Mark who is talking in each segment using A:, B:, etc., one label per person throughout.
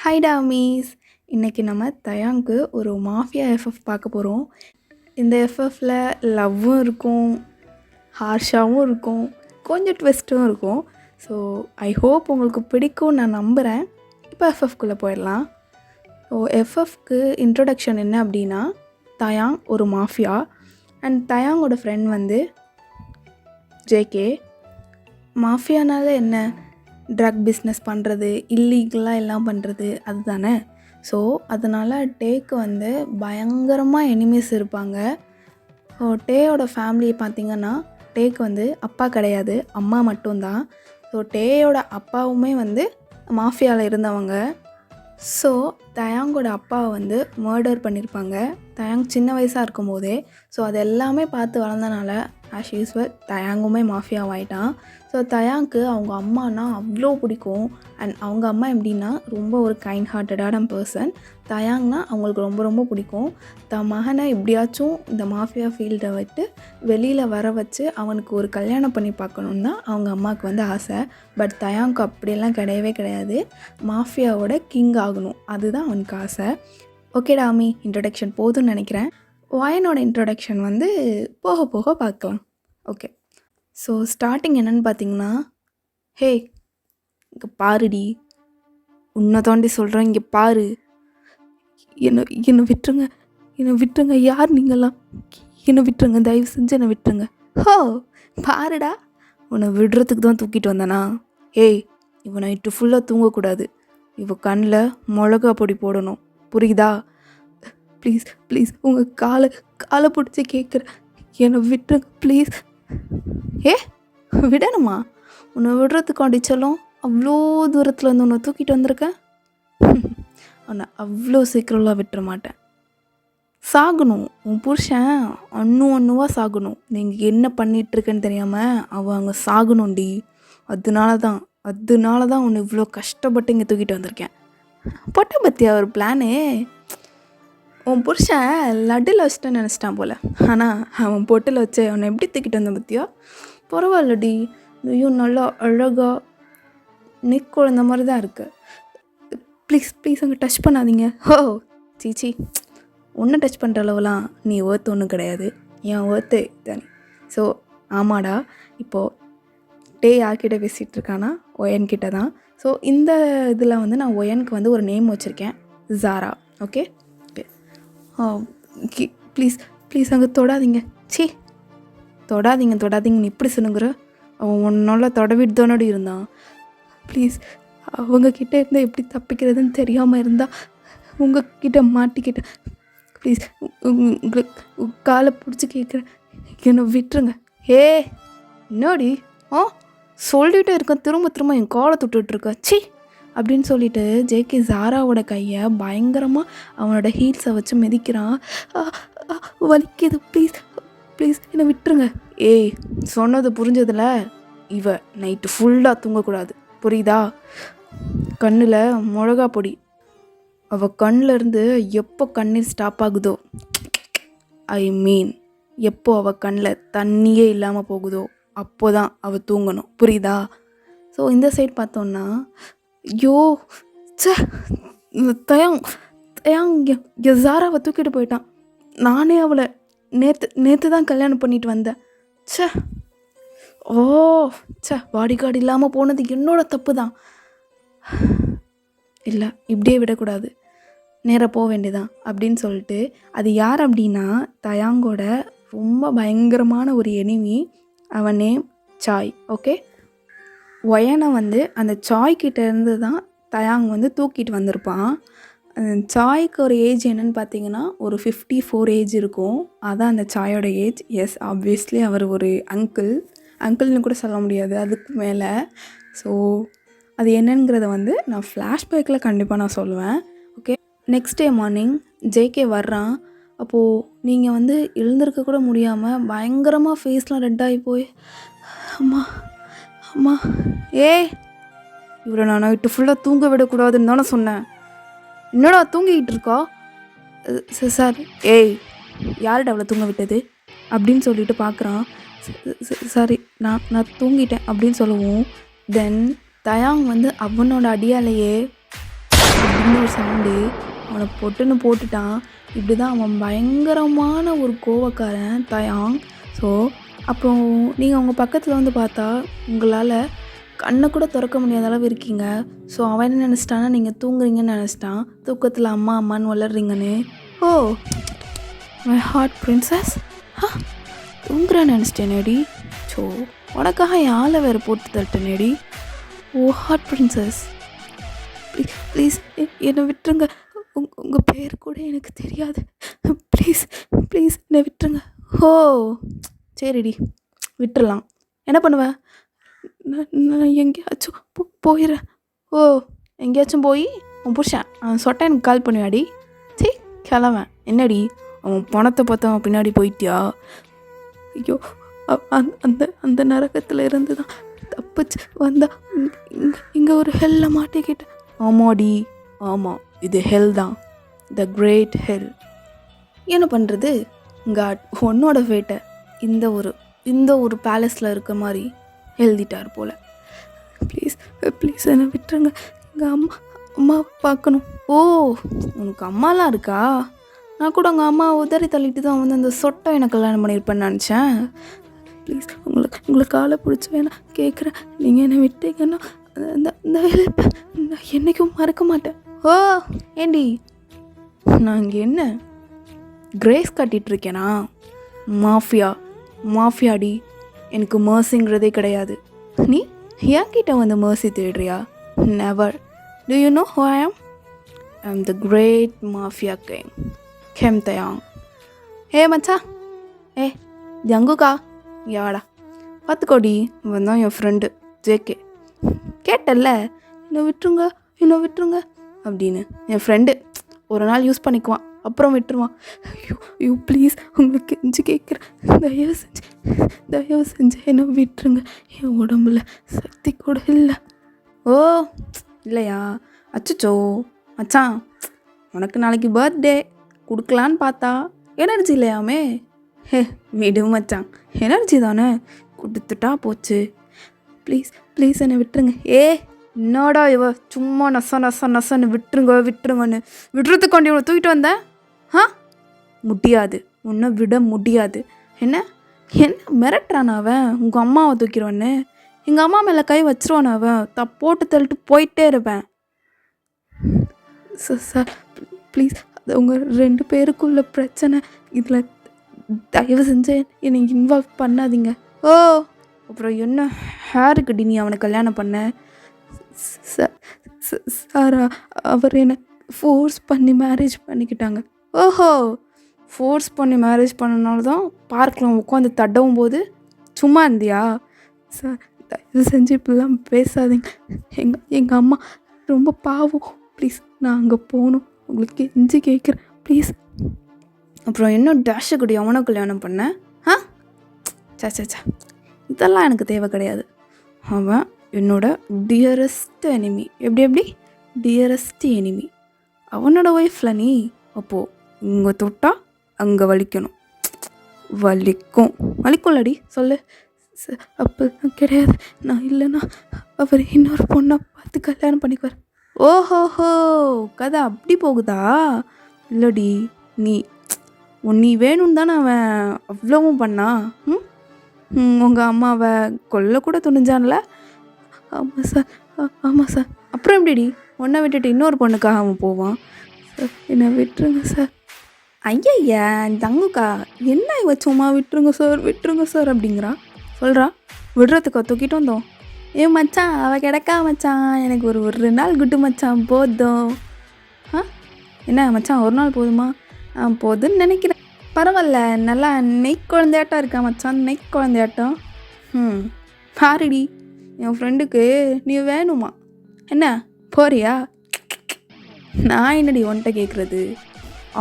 A: Hi டாமீஸ். இன்றைக்கி நம்ம தயாங்க்கு ஒரு மாஃபியா எஃப்எஃப் பார்க்க போகிறோம். இந்த எஃப்எஃப்பில் லவ்வும் இருக்கும், ஹார்ஷாகவும் இருக்கும், கொஞ்சம் ட்விஸ்ட்டும் இருக்கும். ஸோ ஐ ஹோப் உங்களுக்கு பிடிக்கும் நான் நம்புகிறேன். இப்போ எஃப்எஃப்குள்ளே போயிடலாம். ஸோ எஃப்எஃப்க்கு இன்ட்ரொடக்ஷன் என்ன அப்படின்னா, தயாங் ஒரு மாஃபியா அண்ட் தயாங்கோட ஃப்ரெண்ட் வந்து ஜேகே. மாஃபியானால என்ன, ட்ரக் பிஸ்னஸ் பண்ணுறது, இல்லீகலாக எல்லாம் பண்ணுறது அதுதானே. ஸோ அதனால் டேக்கு வந்து பயங்கரமாக எனிமீஸ் இருப்பாங்க. ஸோ டேயோட ஃபேமிலியை பார்த்திங்கன்னா, டேக்கு வந்து அப்பா கிடையாது, அம்மா மட்டும்தான். ஸோ டேயோட அப்பாவுமே வந்து மாஃபியாவில் இருந்தவங்க. ஸோ தயாங்கோட அப்பாவை வந்து மர்டர் பண்ணியிருப்பாங்க தயாங் சின்ன வயசாக இருக்கும்போதே. ஸோ அது எல்லாமே பார்த்து வளர்ந்தனால ஆஸ் யூஸ்வல் தயாங்குமே மாஃபியாவாயிட்டான். ஸோ தயாங்க்கு அவங்க அம்மானா அவ்வளோ பிடிக்கும். அண்ட் அவங்க அம்மா எப்படின்னா ரொம்ப ஒரு கைண்ட் ஹார்ட்டடான பர்சன். தயாங்னா அவங்களுக்கு ரொம்ப ரொம்ப பிடிக்கும். தன் மகனை எப்படியாச்சும் இந்த மாஃபியா ஃபீல்டை விட்டு வெளியில் வர வச்சு அவனுக்கு ஒரு கல்யாணம் பண்ணி பார்க்கணுன்னு தான் அவங்க அம்மாவுக்கு வந்து ஆசை. பட் தயாங்க்கு அப்படியெல்லாம் கிடையவே கிடையாது. மாஃபியாவோட கிங் ஆகணும், அதுதான் அவனுக்கு ஆசை. ஓகே டாமி, இன்ட்ரடக்ஷன் போதும்னு நினைக்கிறேன். ஒயனோட இன்ட்ரொடக்ஷன் வந்து போக போக பார்க்கலாம். ஓகே, ஸோ ஸ்டார்டிங் என்னென்னு பார்த்தீங்கன்னா, ஹே இங்கே பாருடி, உன்னை தாண்டி சொல்கிறேன், இங்கே பாரு, என்னை விட்டுருங்க, என்னை விட்டுருங்க, யார் நீங்களாம், என்னை விட்டுருங்க, தயவு செஞ்சு என்னை விட்டுருங்க. ஹோ பாருடா, உன்னை விடுறதுக்கு தான் தூக்கிட்டு வந்தேனா. ஏய், இவன் நைட்டு ஃபுல்லாக தூங்கக்கூடாது, இவ கண்ணில் மிளகா பொடி போடணும், புரியுதா? ப்ளீஸ் ப்ளீஸ் உங்கள் காலை பிடிச்சி கேட்குறேன், என்னை விட்டுருங்க ப்ளீஸ். ஏ விடணுமா? உன்னை விடுறதுக்கு அடித்தாலும் அவ்வளோ தூரத்தில் வந்து உன்னை தூக்கிட்டு வந்திருக்கேன். உன்னை அவ்வளோ சீக்கிரம்லாம் விட்டுற மாட்டேன். சாகணும், உன் புருஷன் அண்ணுவாக சாகணும். நீங்கள் என்ன பண்ணிகிட்ருக்கேன்னு தெரியாமல் அவள் அங்கே சாகணும்டி. அதனால தான் உன்னை இவ்வளோ கஷ்டப்பட்டு இங்கே தூக்கிட்டு வந்திருக்கேன். பொட்டை பற்றியா ஒரு பிளானு? உன் புருஷன் லட்டில் வச்சுட்டேன்னு நினச்சிட்டான் போல். ஆனால் அவன் பொட்டில் வச்சு அவனை எப்படி தூக்கிட்டு வந்தான் பற்றியா? பரவாயில்லடி, ஐயோ நல்லா அழகாக நெக் குழந்த மாதிரி தான் இருக்குது. ப்ளீஸ் அங்கே டச் பண்ணாதீங்க. ஹோ சீச்சி, ஒன்றை டச் பண்ணுற அளவுலாம் நீ ஒர்த்து ஒன்றும் கிடையாது, என் ஒர்த்து தானே. ஸோ ஆமாடா, இப்போது டே யார்கிட்ட பேசிகிட்டு இருக்கானா, ஒயன்கிட்ட தான். ஸோ இந்த இதில் வந்து நான் ஒயனுக்கு வந்து ஒரு நேம் வச்சுருக்கேன், ஜாரா. ஓகே ஓகே, ப்ளீஸ் அங்கே தொடாதீங்க. சி தொடாதீங்கன்னு இப்படி சொல்லுங்கிற. அவன் ஒன்னோட தொடவிட்டு தானடி இருந்தான். ப்ளீஸ் அவங்கக்கிட்ட இருந்தால் எப்படி தப்பிக்கிறதுன்னு தெரியாமல் இருந்தால் உங்ககிட்ட மாட்டிக்கிட்டேன். ப்ளீஸ் உங்களுக்கு காலை பிடிச்சி கேட்குறேன், என்னை விட்டுருங்க. ஏ என்னடி சொல்லிகிட்டே இருக்கேன், திரும்ப என் காலை தொட்டுட்ருக்க. சி அப்படின்னு சொல்லிட்டு ஜேகே ஜாராவோட கையை பயங்கரமாக அவனோட ஹீல்ஸை வச்சு மிதிக்கிறான். வலிக்குது, ப்ளீஸ் என்னை விட்டுருங்க. ஏய் சொன்னது புரிஞ்சதில்ல, இவ நைட்டு ஃபுல்லாக தூங்கக்கூடாது, புரியுதா? கண்ணில் மிளகா பொடி, அவள் கண்ணிலேருந்து எப்போ கண்ணீர் ஸ்டாப் ஆகுதோ, ஐ மீன் எப்போ அவள் கண்ணில் தண்ணியே இல்லாமல் போகுதோ அப்போ தான் அவள் தூங்கணும், புரியுதா? ஸோ இந்த சைட் பார்த்தோன்னா, ஐயோ சே, தயாங் ஜாராவை தூக்கிட்டு போயிட்டான். நானே அவளை நேற்று தான் கல்யாணம் பண்ணிட்டு வந்தேன். சே பாடிகார்டு இல்லாமல் போனது என்னோட தப்பு தான். இல்லை, இப்படியே விடக்கூடாது, நேராக போக வேண்டியதான் அப்படின்னு சொல்லிட்டு, அது யார் அப்படின்னா தயாங்கோட ரொம்ப பயங்கரமான ஒரு எனிமி. அவன் நேம் சாய். ஓகே, ஒயனை வந்து அந்த சாய்கிட்ட இருந்து தான் தயாங் வந்து தூக்கிட்டு வந்திருப்பான். சாய்க்கு ஒரு ஏஜ் என்னன்னு பார்த்தீங்கன்னா ஒரு 54 ஏஜ் இருக்கும். அதான் அந்த சாயோட ஏஜ். எஸ், ஆப்வியஸ்லி அவர் ஒரு அங்கிள்னு கூட சொல்ல முடியாது, அதுக்கு மேலே. ஸோ அது என்னங்கிறத வந்து நான் ஃப்ளாஷ்பேக்கில் கண்டிப்பாக நான் சொல்லுவேன். Okay, next day morning JK வர்றான். அப்போது நீங்கள் வந்து எழுந்திருக்க கூட முடியாமல் பயங்கரமாக ஃபேஸ்லாம் ரெட்டாகி போய், அம்மா இவரை நான் நைட்டு ஃபுல்லாக தூங்க விடக்கூடாதுன்னு தானே சொன்னேன், என்னடா தூங்கிக்கிட்டு இருக்கா? சார், ஏய் யார்கிட்ட அவளை தூங்க விட்டது அப்படின்னு சொல்லிட்டு பார்க்குறான். சாரி, நான் தூங்கிட்டேன் அப்படின்னு சொல்லவும், தென் தயாங் வந்து அவனோட அடியாலேயே அப்படின்னு ஒரு சவுண்டு அவனை பொட்டுன்னு போட்டுட்டான். இப்படி தான் அவன் பயங்கரமான ஒரு கோவக்காரன் தயாங். ஸோ அப்புறம் நீங்கள் அவங்க பக்கத்தில் வந்து பார்த்தா உங்களால் கண்ணை கூட திறக்க முடியாத அளவு இருக்கீங்க. ஸோ அவன் என்ன நினச்சிட்டான்னா நீங்கள் தூங்குறீங்கன்னு நினச்சிட்டான். தூக்கத்தில் அம்மா அம்மான்னு வளர்றீங்கன்னு. ஓ மை ஹார்ட் பிரின்சஸ், தூங்குறேன்னு நினச்சிட்டேனேடி. ஸோ உனக்காக என் ஆளை வேறு போட்டு தட்டனேடி. Oh heart princess, please please என்னை விட்டுருங்க. உங்கள் பேர் கூட எனக்கு தெரியாது. ப்ளீஸ் ப்ளீஸ் என்னை விட்டுருங்க. ஓ சரிடி, விட்டுறலாம். என்ன பண்ணுவேன்? நான் எங்கேயாச்சும் போயிடுறேன். ஓ எங்கேயாச்சும் போய் உன் புருஷன் சொட்டை எனக்கு கால் பண்ணுவாடி. சரி கிளவன். என்னடி அவன் பணத்தை பார்த்து அவன் பின்னாடி போயிட்டியா? ஐயோ அந்த அந்த நரகத்தில் இருந்து தான் தப்பிச்சு வந்தா இங்கே ஒரு ஹெல்ல மாட்டிக்கிட்டேன். ஆமாடி, ஆமாம், இது ஹெல் தான், த கிரேட் ஹெல். என்ன பண்ணுறது, காட் உன்னோட ஃபேட்டை இந்த ஒரு பேலஸில் இருக்க மாதிரி எழுதிட்டார் போல். ப்ளீஸ் ப்ளீஸ் என்னை விட்டுருங்க. எங்கள் அம்மா பார்க்கணும். ஓ உனக்கு அம்மாலாம் இருக்கா? நான் கூட உங்கள் அம்மா உதறி தள்ளிட்டு தான் வந்து அந்த சொட்டை எனக்கு கல்யாணம் பண்ணியிருப்பேன்னு நினச்சேன். ப்ளீஸ் உங்களை காலை பிடிச்சி வேணாம் கேட்குறேன். நீங்கள் என்னை விட்டீங்கன்னா இந்த ஹெல்ப் நான் என்றைக்கும் மறக்க மாட்டேன். ஓ ஏண்டி நான் இங்கே என்ன கிரேஸ் கட்டிகிட்ருக்கேனா? மாஃபியாடி. எனக்கு மர்சிங்கிறதே கிடையாது. நீ என்கிட்ட வந்து மர்சி தேடுறியா? Never. Do you know who I am? I am the great mafia king Kim Taeyang. ஏ மச்சா, ஏ ஜங்குக்கா யாடா பார்த்துக்கோடி. இவன் தான் என் ஃப்ரெண்டு ஜேகே. கேட்டல்ல இன்னும் விட்டுருங்க அப்படின்னு. என் ஃப்ரெண்டு ஒரு நாள் யூஸ் பண்ணிக்குவான், அப்புறம் விட்டுருவான். ஐயோ ப்ளீஸ் உங்களுக்கு கெஞ்சி கேட்குறேன், தயவு செஞ்சு என்ன விட்டுருங்க. என் உடம்புல சக்தி கூட இல்லை. ஓ இல்லையா? அச்சோ மச்சான், உனக்கு நாளைக்கு பர்த்டே கொடுக்கலான்னு பார்த்தா எனர்ஜி இல்லையாமே. விடு மச்சான், எனர்ஜி தானே, கொடுத்துட்டா போச்சு. ப்ளீஸ் என்னை விட்டுருங்க. என்னடா இவ சும்மா நசன்னு விட்டுருங்கன்னு விடுறதுக்கு கொண்டு இவனை தூக்கிட்டு வந்தேன். முடியாது, உன்னை விட முடியாது. என்ன மிரட்டுறான் அவன்? உங்கள் அம்மாவை தூக்கிடுவான்னு. எங்கள் அம்மா மேலே கை வச்சிருவான் அவன். போட்டு தள்ளிட்டு போயிட்டே இருப்பேன். சார் ப்ளீஸ், அது உங்கள் 2 பேருக்குள்ள பிரச்சனை. இதில் தயவு செஞ்சு என்னை இன்வால்வ் பண்ணாதீங்க. ஓ அப்புறம் என்ன ஹேருக்குடி நீ அவனை கல்யாணம் பண்ண? சாரா அவர் என்னை ஃபோர்ஸ் பண்ணி மேரேஜ் பண்ணிக்கிட்டாங்க. ஓஹோ, ஃபோர்ஸ் பண்ணி மேரேஜ் பண்ணனால தான் பார்க்கலாம் உட்காந்து தட்டவும் போது சும்மா இருந்தியா? சார் தயவு செஞ்சு இப்படிலாம் பேசாதீங்க. எங்கள் அம்மா ரொம்ப பாவம். ப்ளீஸ் நான் அங்கே போகணும், உங்களுக்கு கெஞ்சி கேட்குறேன் ப்ளீஸ். அப்புறம் இன்னும் டேஷுக்குடி அவனை கல்யாணம் பண்ணேன். சே இதெல்லாம் எனக்கு தேவை கிடையாது. அவன் என்னோட டியரஸ்ட் எனிமி. எப்படி டியரஸ்ட் எனிமி. அவனோட ஒய்ஃபில் நீ அப்போது இங்கே தொட்டா அங்கே வலிக்கும்லடி சொல்லு. அப்போ கிடையாது, நான் இல்லைன்னா அவர் இன்னொரு பொண்ணை பார்த்து கல்யாணம் பண்ணிக்குவார். ஓஹோஹோ, கதை அப்படி போகுதா? இல்லடி, நீ வேணும்னு தானே அவன் அவ்வளவும் பண்ணா. உங்கள் அம்மாவை கொல்ல கூட துணிஞ்சான்ல? ஆமாம் சார். அப்புறம் எப்படிடி ஒன்றை விட்டுட்டு இன்னொரு பொண்ணுக்காக அவன் போவான்? சார் என்னை விட்டுருங்க சார். ஐயா தங்குக்கா, என்ன இவ சும்மா விட்டுருங்க சார் அப்படிங்கிறா. சொல்கிறா விடுறதுக்கா தூக்கிட்டு வந்தோம். மச்சான் அவள் கிடக்கா மச்சான், எனக்கு ஒரு நாள் குட்டு மச்சான் போதும். என்ன மச்சான், ஒரு நாள் போதுமா? போதுன்னு நினைக்கிறேன். பரவாயில்ல, நல்லா நெய் குழந்தையாட்டம் இருக்கா மச்சான், நெய் குழந்தையாட்டம். பாருடி, என் ஃப்ரெண்டுக்கு நீ வேணுமா? என்ன போறியா? நான் என்னடி உன்கிட்ட கேட்குறது?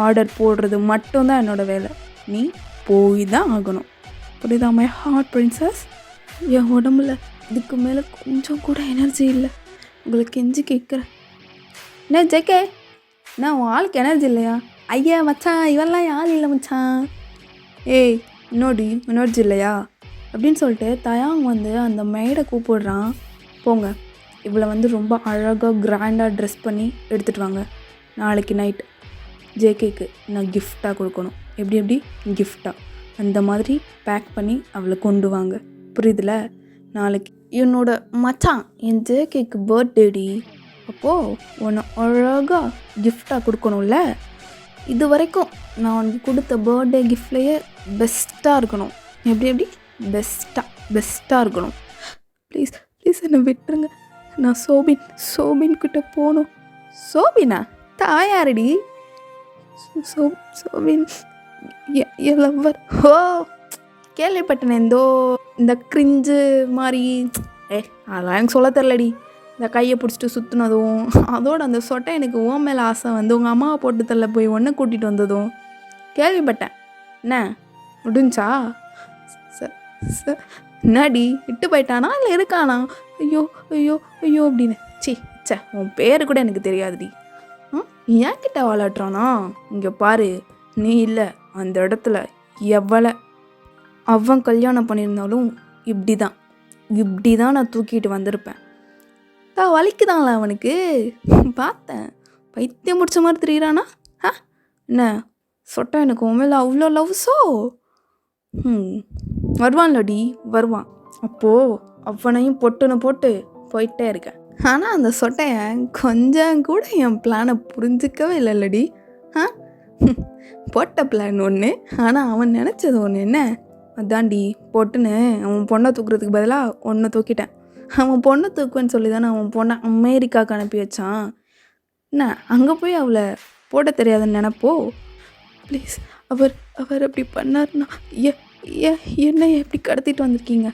A: ஆர்டர் போடுறது மட்டும்தான் என்னோடய வேலை. நீ போய் தான் ஆகணும், புரியுதா மை ஹார்ட் பிரின்சஸ்? என் உடம்புல இதுக்கு மேலே கொஞ்சம் கூட எனர்ஜி இல்லை, உங்களுக்கு கெஞ்சி கேட்குறேன். என்ன ஜேகே, என்ன உன் ஆளுக்கு எனர்ஜி இல்லையா? ஐயா மச்சான், இவெல்லாம் ஆள் இல்லை மச்சான். இன்னொடி எனர்ஜி இல்லையா அப்படின்னு சொல்லிட்டு தயாங் வந்து அந்த மெய்டை கூப்பிடுறான். போங்க இவளை வந்து ரொம்ப அழகாக கிராண்டாக ட்ரெஸ் பண்ணி எடுத்துகிட்டு வாங்க. நாளைக்கு நைட் ஜேகேக்கு நான் கிஃப்டாக கொடுக்கணும். எப்படி கிஃப்டாக அந்த மாதிரி பேக் பண்ணி அவளை கொண்டு வாங்க. புரியுதுல? நாளைக்கு என்னோட மச்சான் என் ஜேகேக்கு பர்த்டேடி. அப்போது உன்னை அழகாக கிஃப்டாக கொடுக்கணும்ல. இது வரைக்கும் நான் உனக்கு கொடுத்த பர்த்டே கிஃப்ட்லேயே பெஸ்ட்டாக இருக்கணும். எப்படி பெஸ்ட்டாக இருக்கணும். ப்ளீஸ் என்னை விட்டுருங்க. நான் சோபின் கிட்ட போகணும். சோபினா தாயாரடி? சோபின் என் லவ்வர். ஓ, கேள்விப்பட்டேன். இந்த கிரிஞ்சு மாதிரி. அதெல்லாம் எனக்கு சொல்ல தெரிலடி. இந்த கையை பிடிச்சிட்டு சுற்றுனதும், அதோட அந்த சொட்டை எனக்கு ஓ மேலே ஆசை வந்து உங்கள் அம்மாவை போட்டு தள்ள போய் ஒன்று கூட்டிகிட்டு வந்ததும் கேள்விப்பட்டேன். என்ன முடிஞ்சா? சார் என்னடி இட்டு போயிட்டானா இல்லை இருக்கானா? ஐயோ அப்படின்னு. சே உன் பேர் கூட எனக்கு தெரியாதுடி. ஏன் கிட்ட வாழாட்டுறானா? இங்கே பாரு, நீ இல்லை அந்த இடத்துல எவ்வளோ அவன் கல்யாணம் பண்ணியிருந்தாலும் இப்படி தான் நான் தூக்கிட்டு வந்திருப்பேன். வலிக்குதாங்களா அவனுக்கு? பார்த்தேன், பைத்தியம் முடிச்ச மாதிரி தெரியுறானா? என்ன சொட்டா எனக்கு உண்மையில அவ்வளோ லவ்ஸோ? வருவான்லடி, வருவான். அப்போது அவனையும் பொட்டுன்னு போட்டு போயிட்டே இருக்கேன். ஆனால் அந்த சொட்டைய கொஞ்சம் கூட என் பிளானை புரிஞ்சிக்கவே இல்லைல்லடி. போட்ட பிளான் ஒன்று, ஆனால் அவன் நினச்சது ஒன்று. என்ன அதாண்டி பொட்டுன்னு அவன் பொண்ணை தூக்குறதுக்கு பதிலாக ஒன்றை தூக்கிட்டேன். அவன் பொண்ணை தூக்குவேன்னு சொல்லி தானே அவன் பொண்ணை அமெரிக்காவுக்கு அனுப்பி வச்சான். என்ன அங்கே போய் அவளை போட தெரியாதுன்னு நினப்போ? ப்ளீஸ், அவர் அப்படி பண்ணார்னா என்ன எப்படி கடத்திட்டு வந்திருக்கீங்க?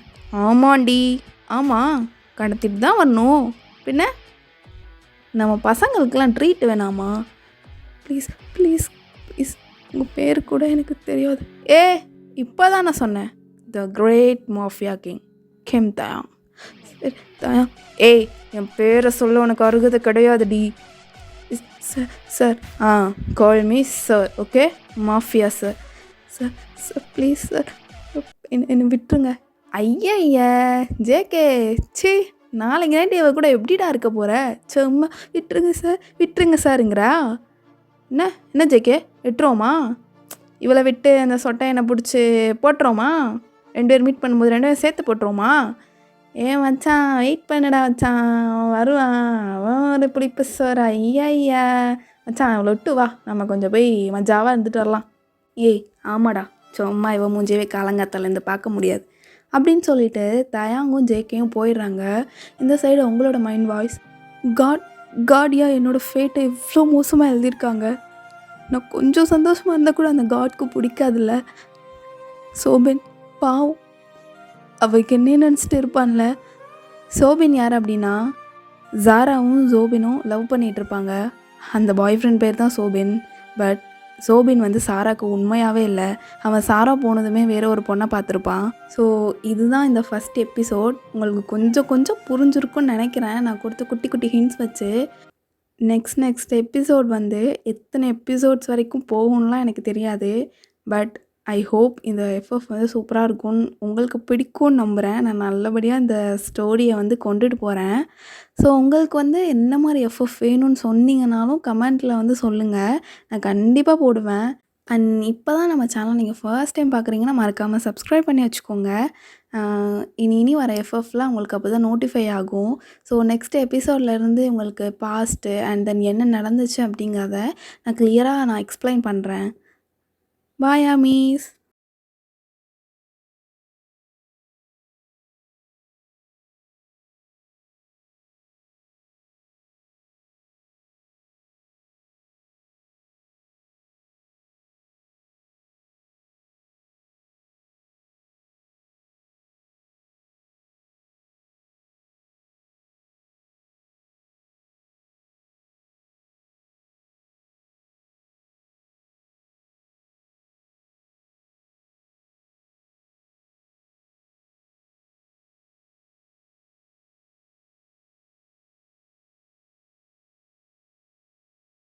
A: ஆமாண்டி, ஆமாம், கடத்திட்டு தான் வரணும். பின்ன நம்ம பசங்களுக்கெல்லாம் ட்ரீட் வேணாமா? ப்ளீஸ் உங்கள் பேர் கூட எனக்கு தெரியாது. இப்போ தான் நான் சொன்னேன், the great mafia king Kim Taeyang. சரி தயாங், என் பேரை சொல்ல உனக்கு அருகதை கிடையாதுடி. Sir call me sir, okay? Mafia sir. Sir please sir, என்னை விட்டுருங்க. ஐயா ஜேகே, நாளைக்கு நைட்டு இவ கூட எப்படிடா இருக்க போகிற? சும்மா விட்டுருங்க சாருங்கிறா. என்ன ஜேகே, விட்டுருவோமா? இவளை விட்டு அந்த சொட்டை என்னை பிடிச்சி போட்டுருவோமா? 2 பேர் மீட் பண்ணும்போது 2 பேரும் சேர்த்து போட்டுருவோமா? மச்சான் வெயிட் பண்ணடா மச்சான், வருவான் அவன் ஒரு புளிப்பு சார். ஐயா மச்சான் அவளை விட்டு வா, நம்ம கொஞ்சம் போய் மஜாவாக இருந்துட்டு வரலாம். ஆமாடா, சும்மா இவ மூஞ்சியவே காலங்காத்தாலேருந்து பார்க்க முடியாது அப்படின்னு சொல்லிட்டு தயாங்கும் ஜேகேயும் போயிடுறாங்க. இந்த சைடு உங்களோட மைண்ட் வாய்ஸ், காட்யா என்னோடய ஃபேட்டை இவ்வளோ மோசமாக எழுதியிருக்காங்க. நான் கொஞ்சம் சந்தோஷமாக இருந்தால் கூட அந்த காட்க்கு பிடிக்காதுல்ல. சோபின் பாவம், அவருக்கு என்ன நினச்சிட்டு இருப்பான்ல. சோபின் யார் அப்படின்னா, ஜாராவும் ஜோபினும் லவ் பண்ணிகிட்ருப்பாங்க. அந்த பாய் ஃப்ரெண்ட் பேர் தான் சோபின். பட் சோபின் வந்து சாராக்கு உண்மையாகவே இல்லை. அவன் சாரா போனதுமே வேறு ஒரு பொண்ணை பார்த்துருப்பான். ஸோ இதுதான் இந்த ஃபஸ்ட் எபிசோட். உங்களுக்கு கொஞ்சம் புரிஞ்சிருக்குன்னு நினைக்கிறேன், நான் கொடுத்த குட்டி ஹிண்ட்ஸ் வச்சு. நெக்ஸ்ட் எபிசோட் வந்து எத்தனை எபிசோட்ஸ் வரைக்கும் போகும்லாம் எனக்கு தெரியாது. பட் ஐ ஹோப் இந்த எஃப்எஃப் வந்து சூப்பராக இருக்கும்னு உங்களுக்கு பிடிக்கும்னு நம்புகிறேன். நான் நல்லபடியாக இந்த ஸ்டோரியை வந்து கொண்டுட்டு போகிறேன். ஸோ உங்களுக்கு வந்து என்ன மாதிரி எஃப்எஃப் வேணும்னு சொன்னீங்கனாலும் கமெண்ட்டில் வந்து சொல்லுங்கள், நான் கண்டிப்பாக போடுவேன். அண்ட் இப்போ தான் நம்ம சேனல் நீங்கள் ஃபர்ஸ்ட் டைம் பார்க்குறீங்கன்னா மறக்காமல் சப்ஸ்கிரைப் பண்ணி வச்சுக்கோங்க. இனி வர எஃப்எஃப்லாம் உங்களுக்கு அப்போ தான் நோட்டிஃபை ஆகும். ஸோ நெக்ஸ்ட் எபிசோட்லேருந்து உங்களுக்கு பாஸ்ட்டு அண்ட் தென் என்ன நடந்துச்சு அப்படிங்கிறத நான் கிளியராக எக்ஸ்பிளைன் பண்ணுறேன். Bye, Amis.